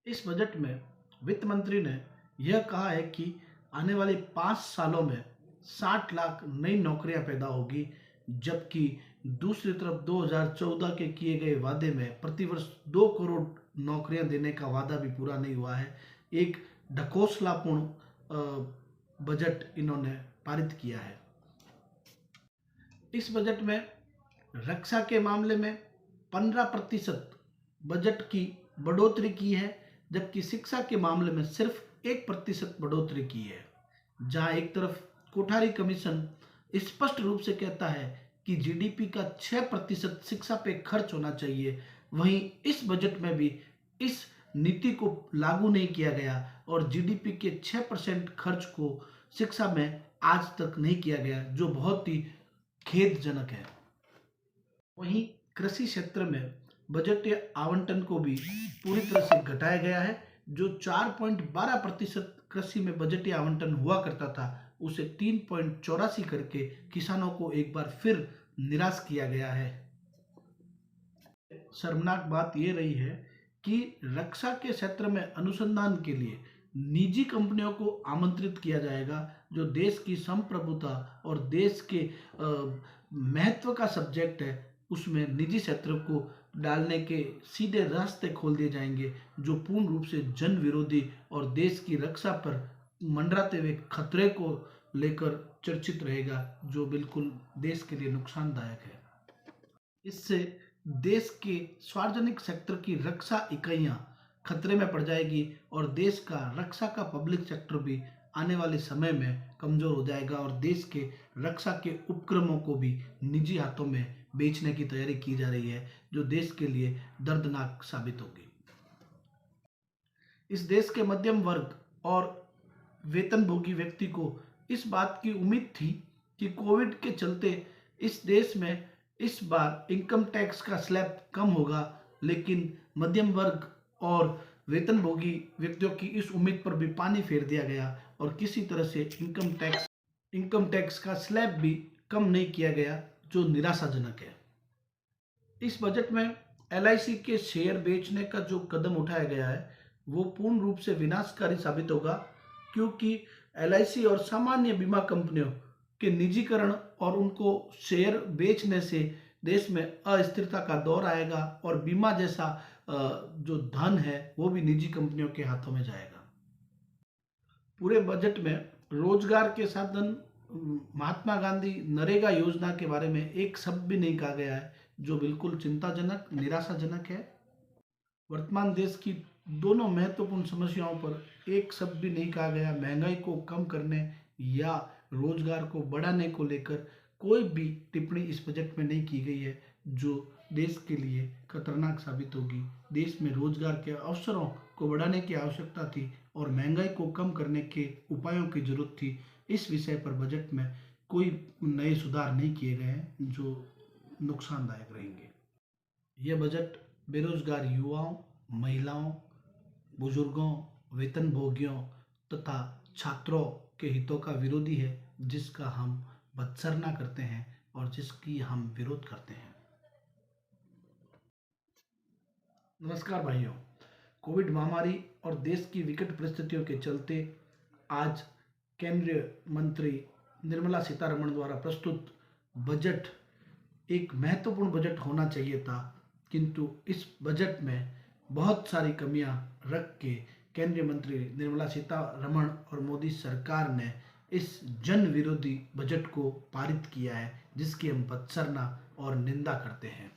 इस बजट में वित्त मंत्री ने यह कहा है कि आने वाले 5 सालों में 60 लाख नई नौकरियां पैदा होगी, जबकि दूसरी तरफ 2014 के किए गए वादे में प्रतिवर्ष 2 करोड़ नौकरियां देने का वादा भी पूरा नहीं हुआ है। एक ढकोसलापूर्ण बजट इन्होंने पारित किया है। इस बजट में रक्षा के मामले में 15% बजट की बढ़ोतरी की है, जबकि शिक्षा के मामले में सिर्फ 1% बढ़ोतरी की है। जहां एक तरफ कोठारी कमीशन स्पष्ट रूप से कहता है कि जीडीपी का 6% शिक्षा पे खर्च होना चाहिए, वहीं इस बजट में भी इस नीति को लागू नहीं किया गया और जीडीपी के 6% खर्च को शिक्षा में आज तक नहीं किया गया, जो बहुत ही खेदजनक है। वहीं कृषि क्षेत्र में बजटीय आवंटन को भी पूरी तरह से घटाया गया है। जो 4.12% कृषि में बजटीय आवंटन हुआ करता था, उसे 3.84 करके किसानों को एक बार फिर निराश किया गया है। शर्मनाक बात यह रही है कि रक्षा के क्षेत्र में अनुसंधान के लिए निजी कंपनियों को आमंत्रित किया जाएगा, जो देश की संप्रभुता और देश के महत्व का सब्जेक्ट है, उसमें निजी क्षेत्र को डालने के सीधे रास्ते खोल दिए जाएंगे, जो पूर्ण रूप से जन विरोधी और देश की रक्षा पर मंडराते हुए खतरे को लेकर चर्चित रहेगा, जो बिल्कुल देश के लिए नुकसानदायक है। इससे देश के सार्वजनिक सेक्टर की रक्षा इकाइयां खतरे में पड़ जाएगी और देश का रक्षा का पब्लिक सेक्टर भी आने वाले समय में कमजोर हो जाएगा और देश के रक्षा के उपक्रमों को भी निजी हाथों में बेचने की तैयारी की जा रही है, जो देश के लिए दर्दनाक साबित होगी। इस देश के मध्यम वर्ग और वेतनभोगी व्यक्ति को इस बात की उम्मीद थी कि कोविड के चलते इस देश में इस बार इनकम टैक्स का स्लैब कम होगा, लेकिन मध्यम वर्ग और वेतनभोगी व्यक्तियों की इस उम्मीद पर भी पानी फेर दिया गया और किसी तरह से इनकम टैक्स का स्लैब भी कम नहीं किया गया, जो निराशाजनक है। इस बजट में एलआईसी के शेयर बेचने का जो कदम उठाया गया है, वो पूर्ण रूप से विनाशकारी साबित होगा, क्योंकि एलआईसी और सामान्य बीमा कंपनियों के निजीकरण और उनको शेयर बेचने से देश में अस्थिरता का दौर आएगा और बीमा जैसा जो धन है वो भी निजी कंपनियों के हाथों में जाएगा। पूरे बजट में रोजगार के साधन महात्मा गांधी नरेगा योजना के बारे में एक शब्द भी नहीं कहा गया है, जो बिल्कुल चिंताजनक निराशाजनक है। वर्तमान देश की दोनों महत्वपूर्ण समस्याओं पर एक शब्द भी नहीं कहा गया। महंगाई को कम करने या रोजगार को बढ़ाने को लेकर कोई भी टिप्पणी इस बजट में नहीं की गई है, जो देश के लिए खतरनाक साबित होगी। देश में रोजगार के अवसरों को बढ़ाने की आवश्यकता थी और महंगाई को कम करने के उपायों की जरूरत थी। इस विषय पर बजट में कोई नए सुधार नहीं किए गए हैं, जो नुकसानदायक रहेंगे। यह बजट बेरोजगार युवाओं, महिलाओं, बुजुर्गों, वेतनभोगियों तथा छात्रों के हितों का विरोधी है, जिसका हम भत्सना करते हैं और जिसकी हम विरोध करते हैं। नमस्कार भाइयों, कोविड महामारी और देश की विकट परिस्थितियों के चलते आज केंद्रीय मंत्री निर्मला सीतारमण द्वारा प्रस्तुत बजट एक महत्वपूर्ण बजट होना चाहिए था, किंतु इस बजट में बहुत सारी कमियां रख के केंद्रीय मंत्री निर्मला सीतारमण और मोदी सरकार ने इस जन विरोधी बजट को पारित किया है, जिसकी हम भत्सना और निंदा करते हैं।